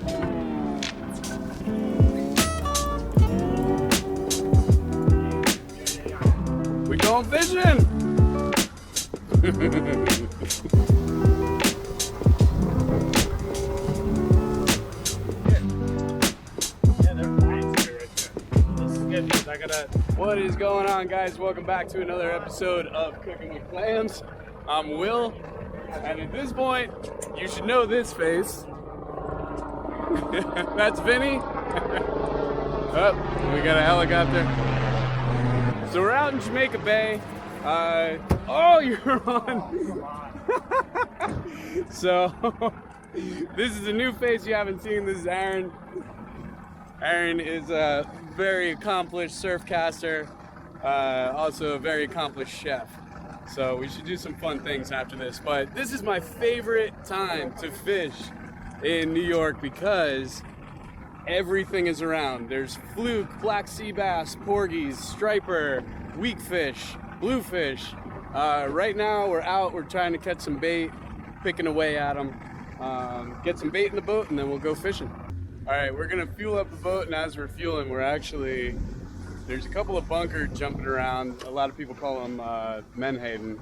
We going fishing! What is going on, guys? Welcome back to another episode of Cooking with Clams. I'm Will, and at this point, you should know this face. That's Vinny. Oh, we got a helicopter. So we're out in Jamaica Bay. Oh, you're on. So this is a new face you haven't seen. This is Aaron. Aaron is a very accomplished surf caster, also a very accomplished chef. So we should do some fun things after this. But this is my favorite time to fish in New York because everything is around. There's fluke, black sea bass, porgies, striper, weakfish, bluefish. Right now we're out, we're trying to catch some bait, picking away at them. Get some bait in the boat and then we'll go fishing. All right, we're gonna fuel up the boat, and as we're fueling, there's a couple of bunkers jumping around. A lot of people call them menhaden.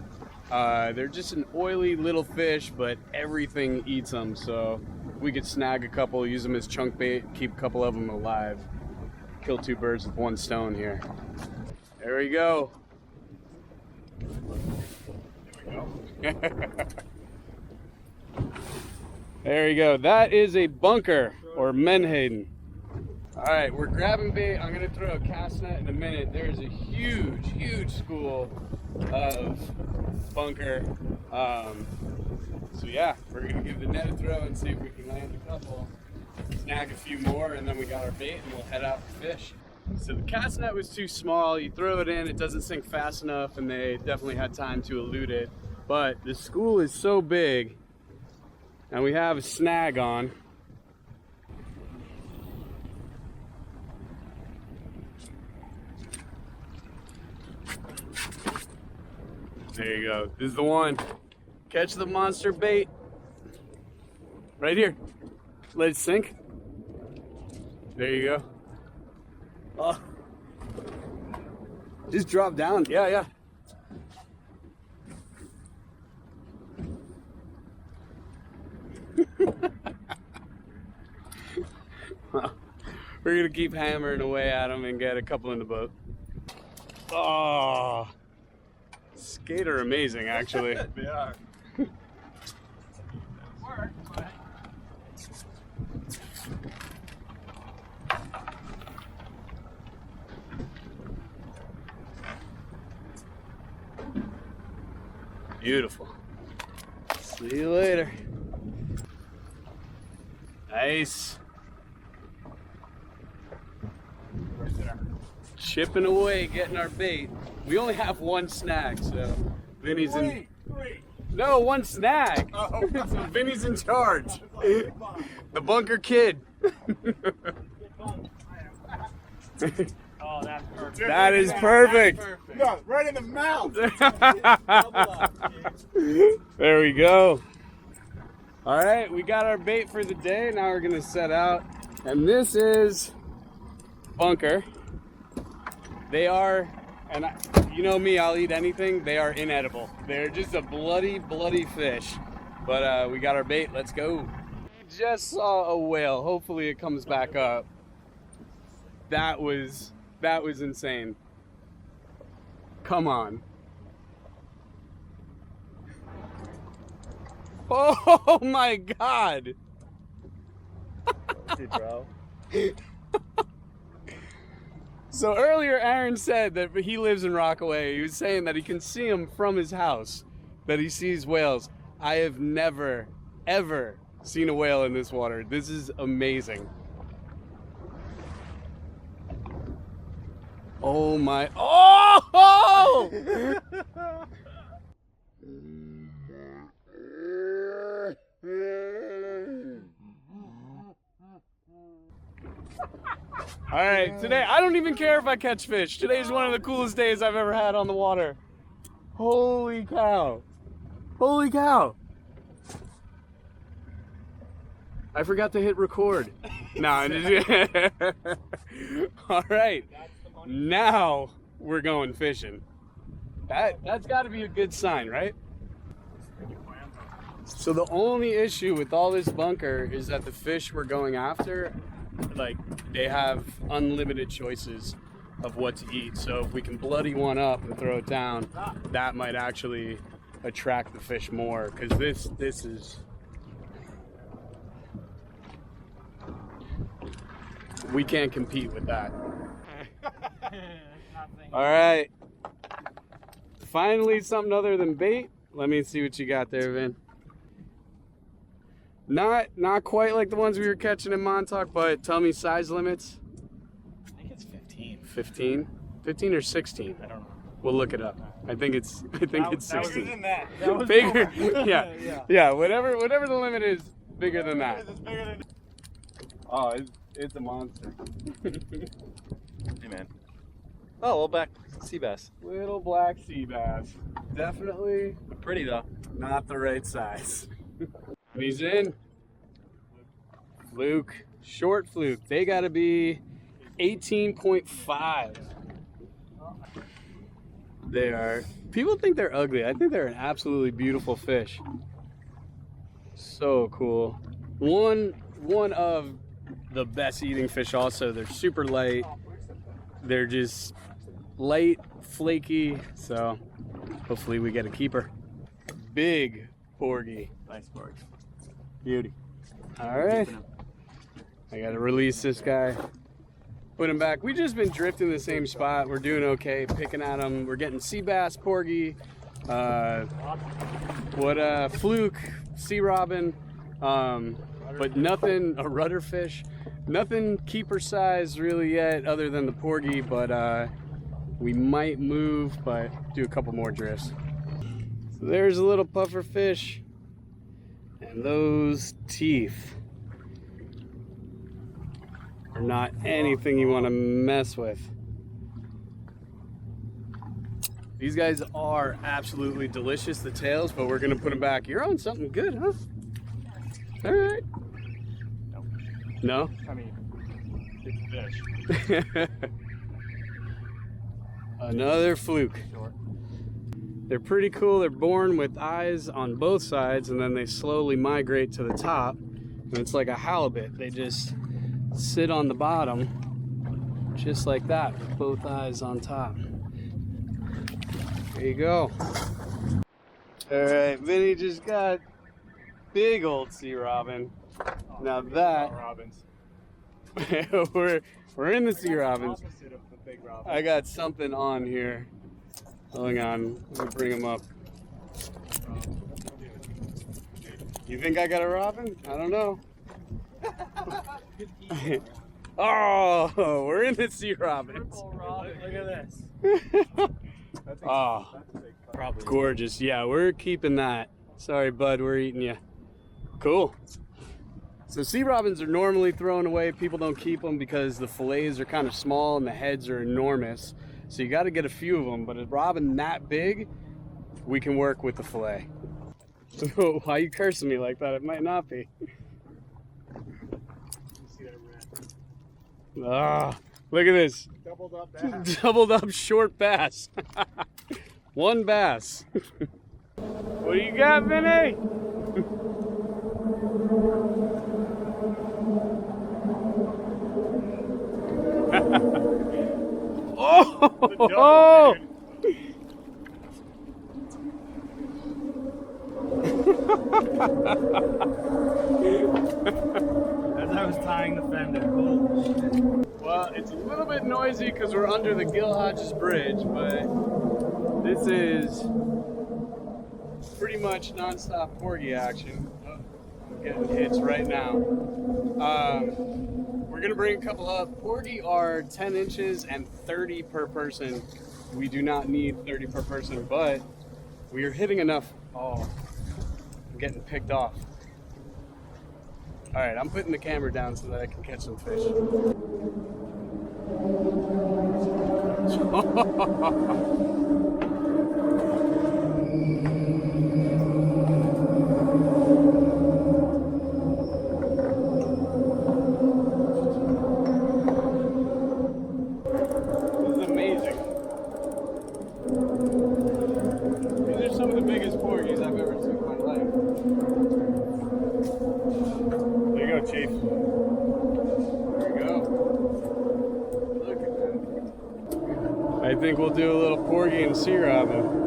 They're just an oily little fish, but everything eats them. So we could snag a couple, use them as chunk bait, keep a couple of them alive. Kill two birds with one stone here. There we go. There we go. That is a bunker, or menhaden. All right, we're grabbing bait. I'm gonna throw a cast net in a minute. There's a huge, huge school of bunker. So yeah, we're gonna give the net a throw and see if we can land a couple, snag a few more, and then we got our bait and we'll head out to fish. So the cast net was too small. You throw it in, it doesn't sink fast enough, and they definitely had time to elude it. But the school is so big, and we have a snag on. There you go. This is the one. Catch the monster bait. Right here. Let it sink. There you go. Oh. Just drop down. Yeah, yeah. Well, we're gonna keep hammering away at them and get a couple in the boat. Oh. Skate are amazing, actually. They are. Beautiful. See you later. Nice. Chipping away, getting our bait. We only have one snag, so Vinny's in. No, one snag. Oh. So Vinny's in charge. The bunker kid. Oh, that's perfect. That is perfect. No, right in the mouth. There we go. All right, we got our bait for the day. Now we're gonna set out, and this is bunker. They are, and you know me, I'll eat anything. They are inedible. They're just a bloody, bloody fish. But we got our bait. Let's go. Just saw a whale. Hopefully it comes back up. That was insane. Come on. Oh my God. Dude, bro. So earlier Aaron said that he lives in Rockaway. He was saying that he can see them from his house, that he sees whales. I have never, ever seen a whale in this water. This is amazing. Oh my, oh! All right, today, I don't even care if I catch fish. Today's one of the coolest days I've ever had on the water. Holy cow. Holy cow. I forgot to hit record. No, I'm just... All right. Now we're going fishing. That's got to be a good sign, right? So the only issue with all this bunker is that the fish we're going after, like, they have unlimited choices of what to eat. So if we can bloody one up and throw it down, that might actually attract the fish more, because this is... We can't compete with that. All right. Finally, something other than bait. Let me see what you got there, Vin. Not quite like the ones we were catching in Montauk, but tell me size limits. I think it's 15. 15? 15 or 16? I don't know. We'll look it up. I think it's 16. That was Bigger. more. Yeah, whatever the limit is, bigger than that. It's bigger than... Oh, it's a monster. Hey, man. Oh, little black sea bass. Little black sea bass. Definitely Pretty, though. not the right size. He's in. Fluke. Short fluke. They gotta be 18.5. They are. People think they're ugly. I think they're an absolutely beautiful fish. So cool. One of the best eating fish also. They're super light. They're just light, flaky. So hopefully we get a keeper. Big porgy. Nice porgy. Beauty. All right. I gotta release this guy. Put him back. We've just been drifting the same spot. We're doing okay, picking at them. We're getting sea bass, porgy, fluke, sea robin, but nothing, a rudder fish. Nothing keeper size really yet other than the porgy, but we might move, but do a couple more drifts. So there's a little puffer fish. And those teeth are not anything you want to mess with. These guys are absolutely delicious, the tails, but we're gonna put them back. You're on something good, huh? All right. No? I mean, it's fish. Another fluke. They're pretty cool. They're born with eyes on both sides, and then they slowly migrate to the top. And it's like a halibut. They just sit on the bottom, just like that, with both eyes on top. There you go. All right, Vinny just got big old sea robin. Now that Robins. we're in the sea robins. Opposite of the big robin. I got something on here. Hang on, let me bring him up. You think I got a robin? I don't know. Oh, we're in the sea robins. Look at this. Oh, Probably. gorgeous. Yeah, we're keeping that. Sorry, bud, we're eating you. Cool. So sea robins are normally thrown away. People don't keep them because the fillets are kind of small and the heads are enormous. So you got to get a few of them, but a robin that big, we can work with the fillet. Why are you cursing me like that? It might not be. Ah, look at this. Doubled up bass. Doubled up short bass. One bass. What do you got, Vinny? Oh! As I was tying the fender. Holy shit. Well, it's a little bit noisy because we're under the Gil Hodges Bridge, but this is pretty much non-stop porgy action. Oh, I'm getting hits right now. We're gonna bring a couple up. Porgy are 10 inches and 30 per person. We do not need 30 per person, but we are hitting enough. Oh, I'm getting picked off. All right, I'm putting the camera down so that I can catch some fish. it chafe. There we go. Look at that. I think we'll do a little porgy and sea robin.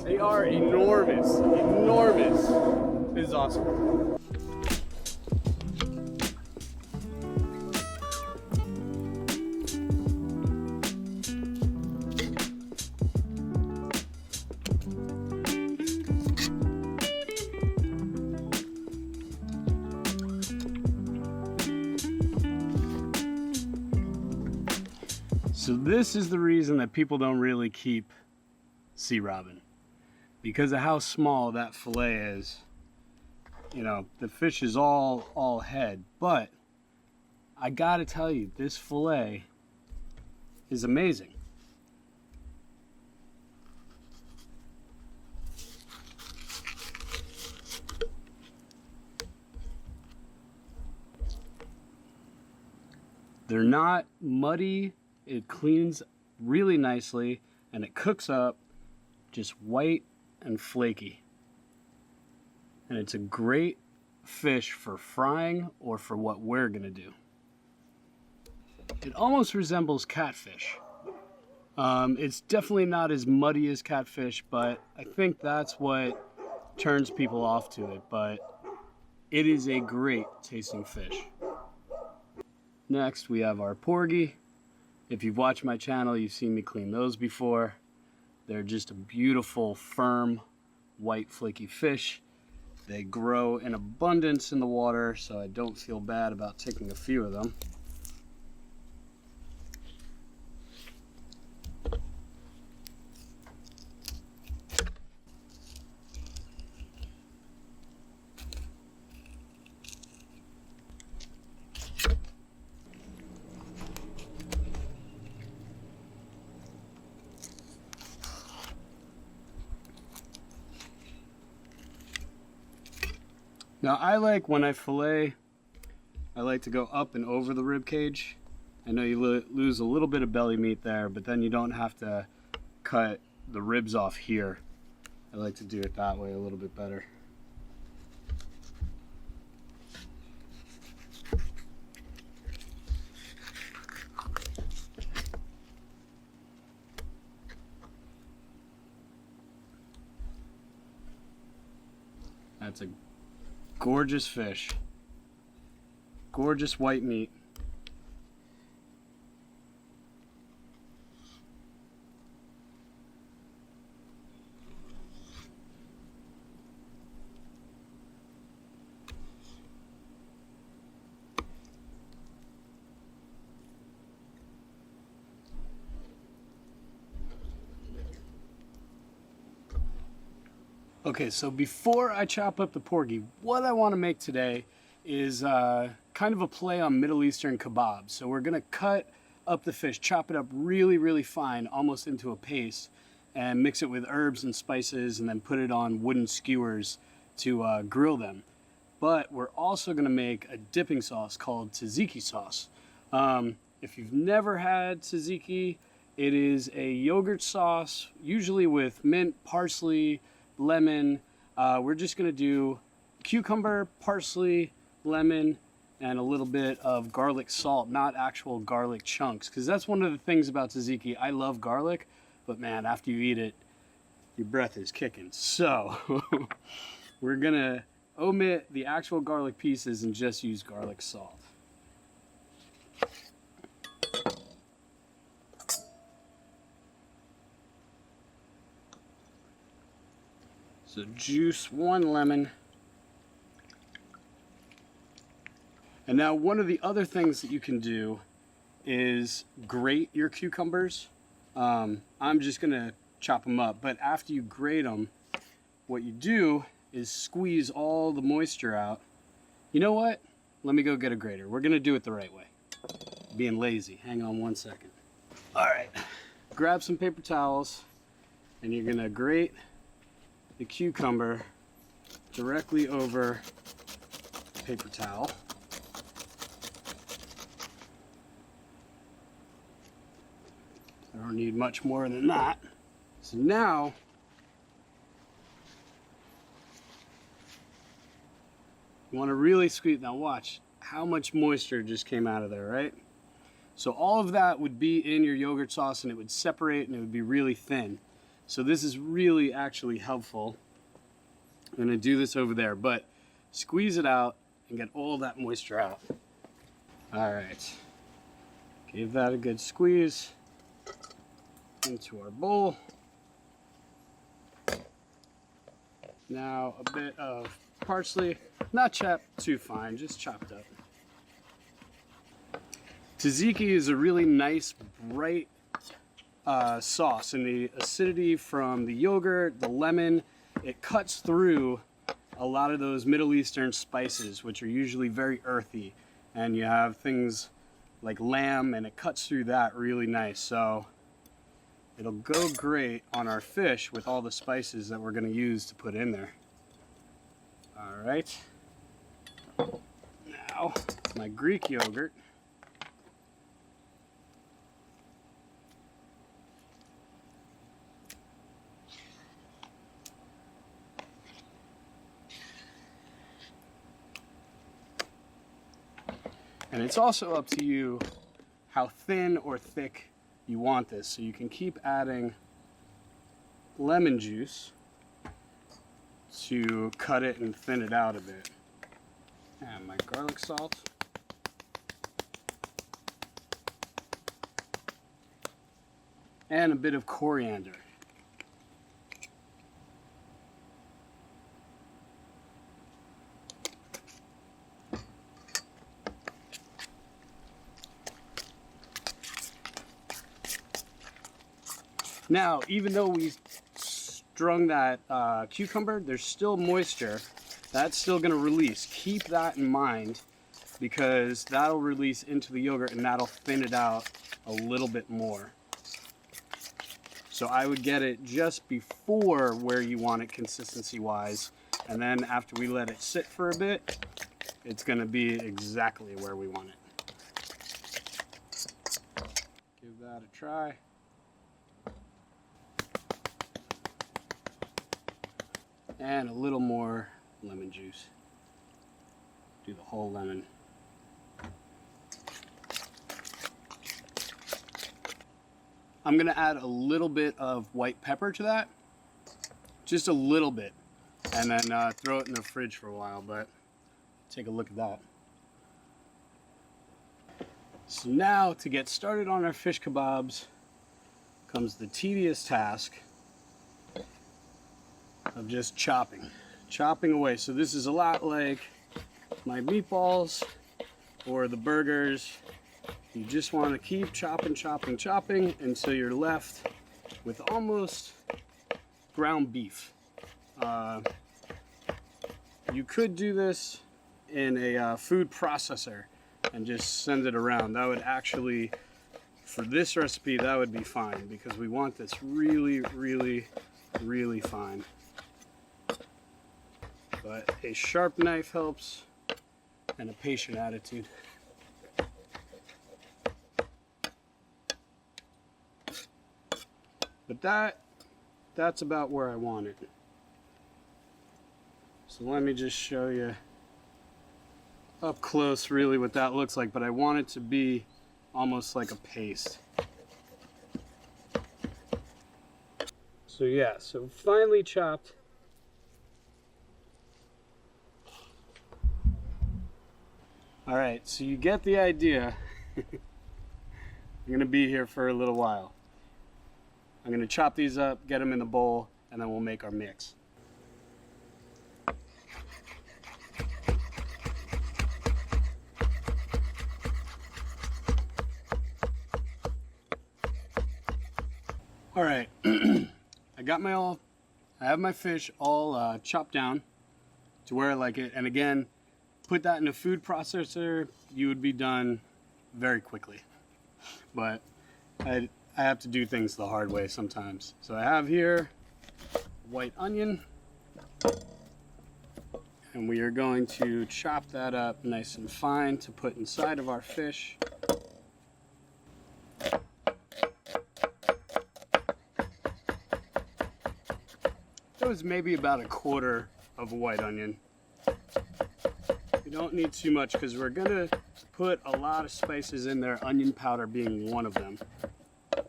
They are enormous, enormous. This is awesome. So this is the reason that people don't really keep sea robin. Because of how small that fillet is. You know, the fish is all head, but I gotta tell you, this fillet is amazing. They're not muddy. It cleans really nicely and it cooks up just white and flaky. And it's a great fish for frying or for what we're gonna do. It almost resembles catfish. It's definitely not as muddy as catfish, but I think that's what turns people off to it. But it is a great tasting fish. Next, we have our porgy. If you've watched my channel, you've seen me clean those before. They're just a beautiful, firm, white, flaky fish. They grow in abundance in the water, so I don't feel bad about taking a few of them. Now I like, when I fillet, I like to go up and over the rib cage. I know you lose a little bit of belly meat there, but then you don't have to cut the ribs off here. I like to do it that way a little bit better. That's a gorgeous fish. Gorgeous white meat. Okay, so before I chop up the porgy, what I want to make today is kind of a play on Middle Eastern kebabs. So we're gonna cut up the fish, chop it up really, really fine, almost into a paste, and mix it with herbs and spices, and then put it on wooden skewers to grill them. But we're also gonna make a dipping sauce called tzatziki sauce. If you've never had tzatziki, it is a yogurt sauce, usually with mint, parsley, lemon. We're just gonna do cucumber, parsley, lemon, and a little bit of garlic salt, not actual garlic chunks, because that's one of the things about tzatziki. I love garlic, but man, after you eat it, your breath is kicking. So we're gonna omit the actual garlic pieces and just use garlic salt. So juice one lemon. And now one of the other things that you can do is grate your cucumbers. I'm just gonna chop them up, but after you grate them, what you do is squeeze all the moisture out. You know what? Let me go get a grater. We're gonna do it the right way. Being lazy. Hang on one second. All right, grab some paper towels and you're gonna grate the cucumber directly over the paper towel. I don't need much more than that. So now You want to really squeeze. Now watch how much moisture just came out of there, right? So all of that would be in your yogurt sauce and it would separate and it would be really thin. So this is really actually helpful. I'm going to do this over there, but squeeze it out and get all that moisture out. All right. Give that a good squeeze into our bowl. Now a bit of parsley, not chopped too fine, just chopped up. Tzatziki is a really nice, bright sauce, and the acidity from the yogurt, the lemon, it cuts through a lot of those Middle Eastern spices, which are usually very earthy. And you have things like lamb, and it cuts through that really nice. So it'll go great on our fish with all the spices that we're going to use to put in there. All right. Now, my Greek yogurt. And it's also up to you how thin or thick you want this. So you can keep adding lemon juice to cut it and thin it out a bit. And my garlic salt. And a bit of coriander. Now, even though we strung that cucumber, there's still moisture. That's still going to release. Keep that in mind because that'll release into the yogurt and that'll thin it out a little bit more. So I would get it just before where you want it consistency-wise, and then after we let it sit for a bit, it's going to be exactly where we want it. Give that a try. And a little more lemon juice. Do the whole lemon. I'm gonna add a little bit of white pepper to that. Just a little bit. And then throw it in the fridge for a while, but take a look at that. So now to get started on our fish kebabs comes the tedious task of just chopping away. So this is a lot like my meatballs or the burgers. You just want to keep chopping until you're left with almost ground beef. You could do this in a food processor and just send it around. That would actually, for this recipe, that would be fine because we want this really, really, really fine. But a sharp knife helps, and a patient attitude. But that's about where I want it. So let me just show you up close really what that looks like, but I want it to be almost like a paste. So yeah, so finely chopped. All right, so you get the idea. I'm gonna be here for a little while. I'm gonna chop these up, get them in the bowl, and then we'll make our mix. All right, I have my fish all chopped down to where I like it, and again, put that in a food processor, you would be done very quickly. But I have to do things the hard way sometimes. So I have here white onion, and we are going to chop that up nice and fine to put inside of our fish. That was maybe about a quarter of a white onion. We don't need too much because we're gonna put a lot of spices in there, onion powder being one of them. A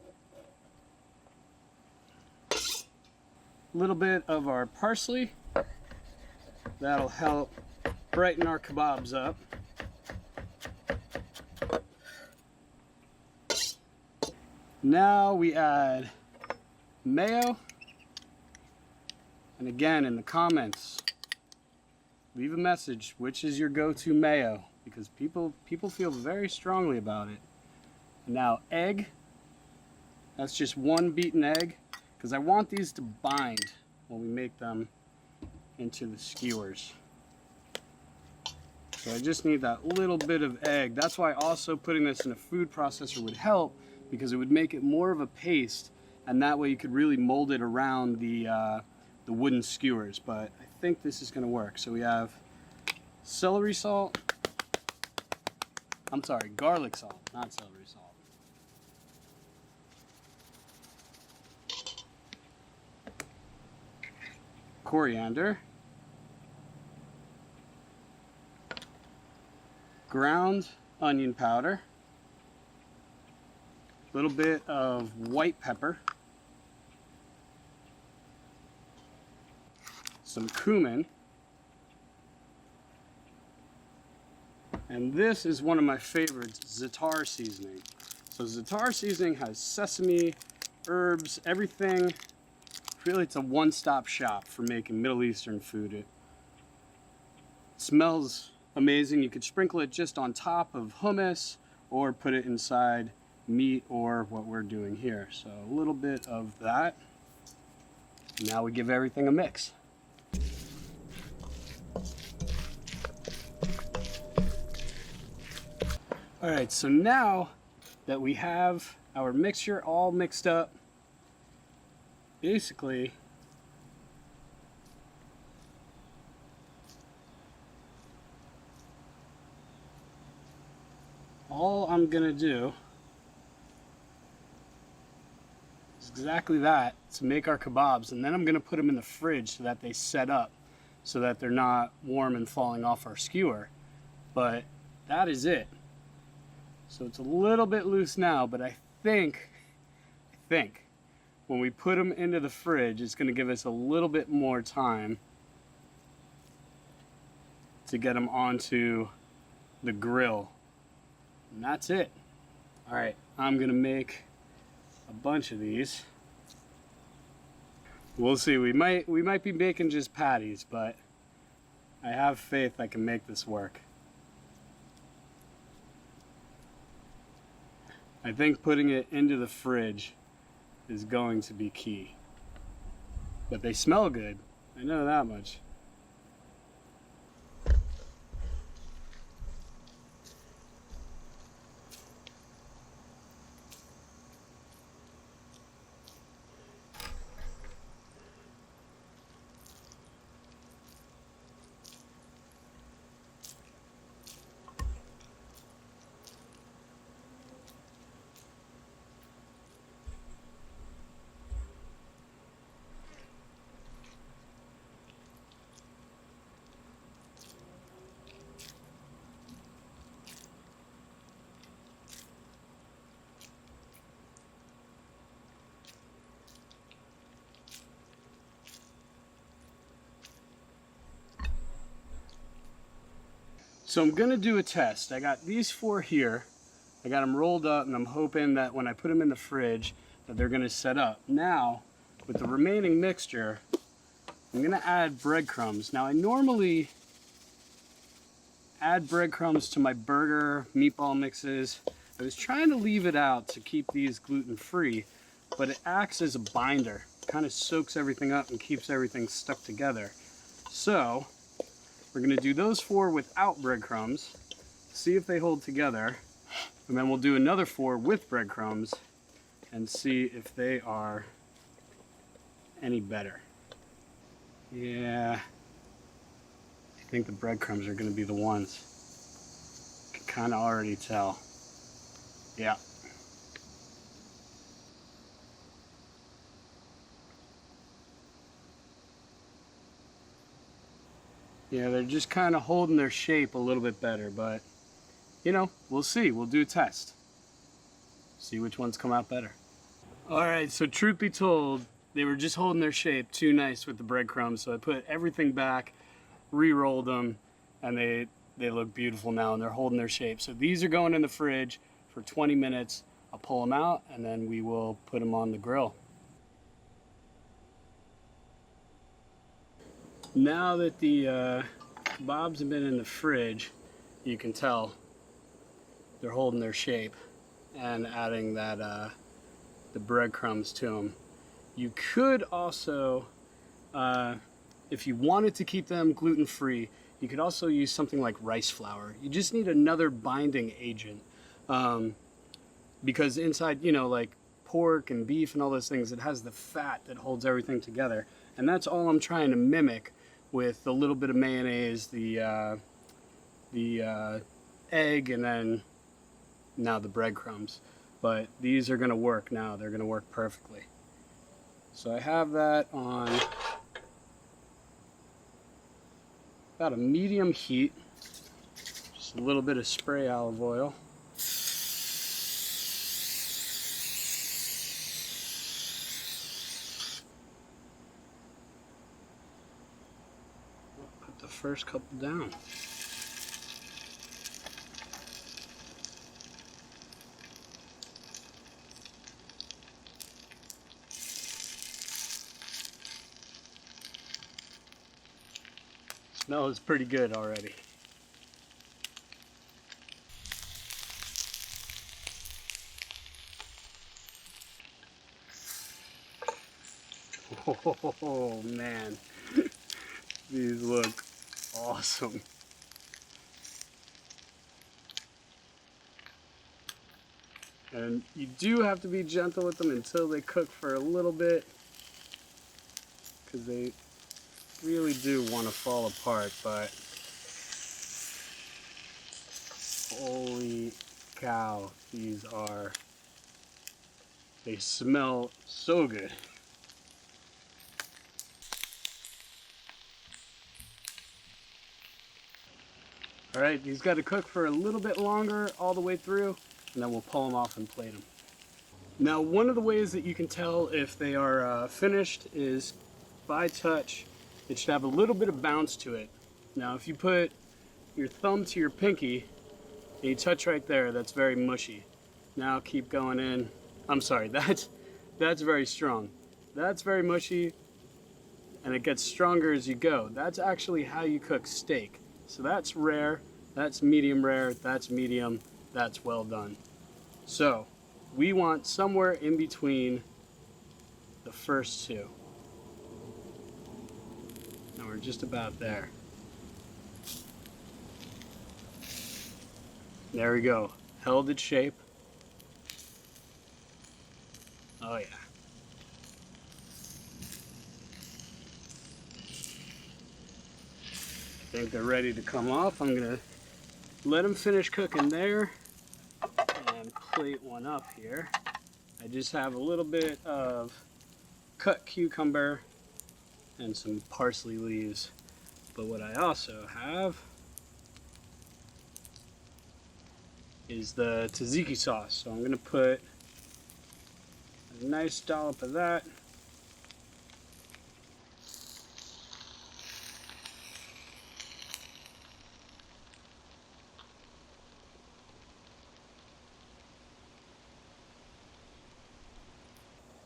little bit of our parsley. That'll help brighten our kebabs up. Now we add mayo. And again, in the comments, leave a message, which is your go-to mayo, because people feel very strongly about it. And now egg, that's just one beaten egg, because I want these to bind when we make them into the skewers. So I just need that little bit of egg. That's why also putting this in a food processor would help, because it would make it more of a paste, and that way you could really mold it around the wooden skewers. But I think this is going to work. So we have celery salt. I'm sorry, garlic salt, not celery salt. Coriander. Ground onion powder. A little bit of white pepper. Some cumin. And this is one of my favorites, za'atar seasoning. So za'atar seasoning has sesame, herbs, everything. Really, it's a one-stop shop for making Middle Eastern food. It smells amazing. You could sprinkle it just on top of hummus or put it inside meat or what we're doing here. So a little bit of that. Now we give everything a mix. All right, so now that we have our mixture all mixed up, basically all I'm gonna do is exactly that to make our kebabs, and then I'm gonna put them in the fridge so that they set up, so that they're not warm and falling off our skewer. But that is it. So it's a little bit loose now, but I think when we put them into the fridge, it's going to give us a little bit more time to get them onto the grill. And that's it. All right, I'm going to make a bunch of these. We'll see. We might be making just patties, but I have faith I can make this work. I think putting it into the fridge is going to be key. But they smell good. I know that much. So I'm gonna do a test. I got these 4 here. I got them rolled up, and I'm hoping that when I put them in the fridge that they're gonna set up. Now, with the remaining mixture, I'm gonna add breadcrumbs. Now I normally add breadcrumbs to my burger, meatball mixes. I was trying to leave it out to keep these gluten-free, but it acts as a binder. Kind of soaks everything up and keeps everything stuck together. So, we're gonna do those 4 without breadcrumbs, see if they hold together, and then we'll do another 4 with breadcrumbs and see if they are any better. Yeah, I think the breadcrumbs are gonna be the ones. I can kinda already tell. Yeah. Yeah, they're just kind of holding their shape a little bit better, but you know, we'll see. We'll do a test. See which ones come out better. All right, so truth be told, they were just holding their shape too nice with the breadcrumbs, so I put everything back, re-rolled them, and they look beautiful now, and they're holding their shape. So these are going in the fridge for 20 minutes. I'll pull them out, and then we will put them on the grill. Now that the kebabs have been in the fridge, you can tell they're holding their shape and adding that the breadcrumbs to them. You could also, if you wanted to keep them gluten-free, you could also use something like rice flour. You just need another binding agent, because inside, you know, like pork and beef and all those things, it has the fat that holds everything together, and that's all I'm trying to mimic with a little bit of mayonnaise, the egg, and then now the breadcrumbs. But these are gonna work now. They're gonna work perfectly. So I have that on about a medium heat. Just a little bit of spray olive oil. Put the first couple down. Smells pretty good already. Oh man, these look awesome. And you do have to be gentle with them until they cook for a little bit, because they really do want to fall apart, but holy cow, they smell so good. All right, these got to cook for a little bit longer all the way through, and then we'll pull them off and plate them. Now, one of the ways that you can tell if they are finished is by touch. It should have a little bit of bounce to it. Now, if you put your thumb to your pinky and you touch right there, that's very mushy. Now keep going in. I'm sorry, that's very strong. That's very mushy, and it gets stronger as you go. That's actually how you cook steak. So that's rare, that's medium rare, that's medium, that's well done. So we want somewhere in between the first two. And we're just about there. There we go. Held its shape. Oh yeah. I think they're ready to come off. I'm gonna let them finish cooking there and plate one up here. I just have a little bit of cut cucumber and some parsley leaves. But what I also have is the tzatziki sauce. So I'm gonna put a nice dollop of that.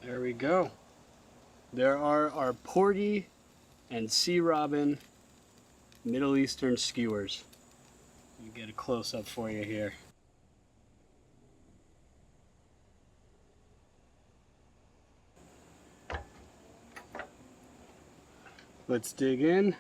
There we go. There are our porgy and sea robin Middle Eastern skewers. Let me get a close up for you here. Let's dig in.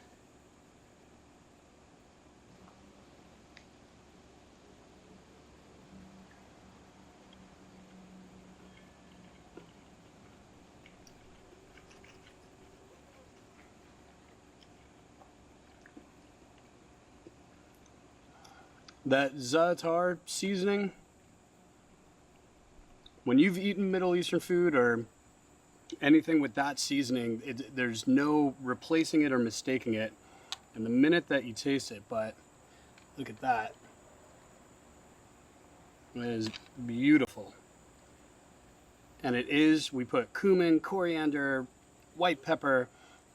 That za'atar seasoning, when you've eaten Middle Eastern food or anything with that seasoning, there's no replacing it or mistaking it. and the minute that you taste it, but look at that. It is beautiful. And it is, we put cumin, coriander, white pepper,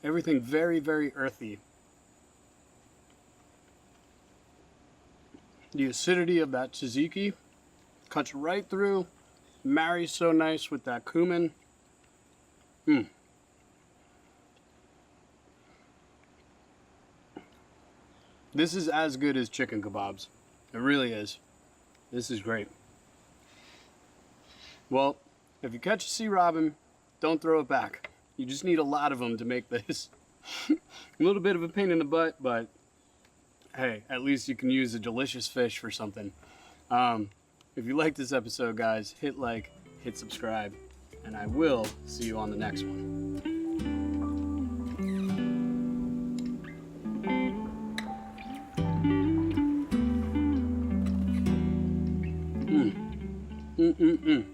everything very, very earthy. The acidity of that tzatziki cuts right through, marries so nice with that cumin. This is as good as chicken kebabs. It really is. This is great. Well, if you catch a sea robin, don't throw it back. You just need a lot of them to make this. A little bit of a pain in the butt, but hey, at least you can use a delicious fish for something. If you like this episode, guys, hit like, hit subscribe, and I will see you on the next one. Mm.